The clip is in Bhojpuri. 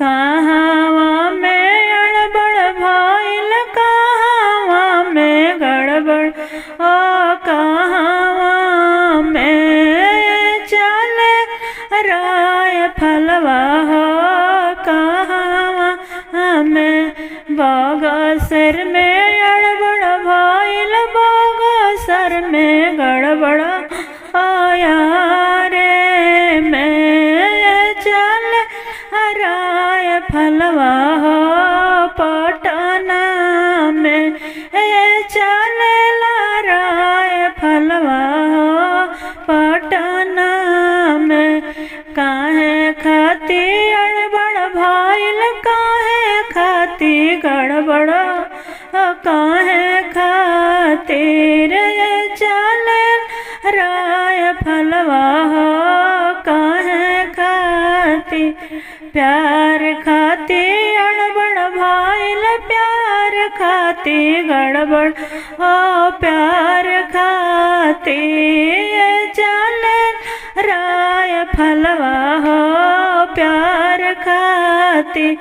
कहवा में अड़बड़ भइल, कहवा में गड़बड़, ओ कहवा में चले रायफलवा हो, कहवा में बगसर में अड़बड़ भइल, बगसर में गड़बड़, आया रे में चले रायफलवा हो, पटना में चले रायफलवा हो, पटना में। काहे खाती अड़बड़ भइल, काहे खाती गड़बड़, काहे खातिर चले रायफलवा हो, काहे खाती प्यार खाती अड़बड़ भइल, प्यार खाती गड़बड़, ओ प्यार खाती चले रायफलवा हो, प्यार खाती।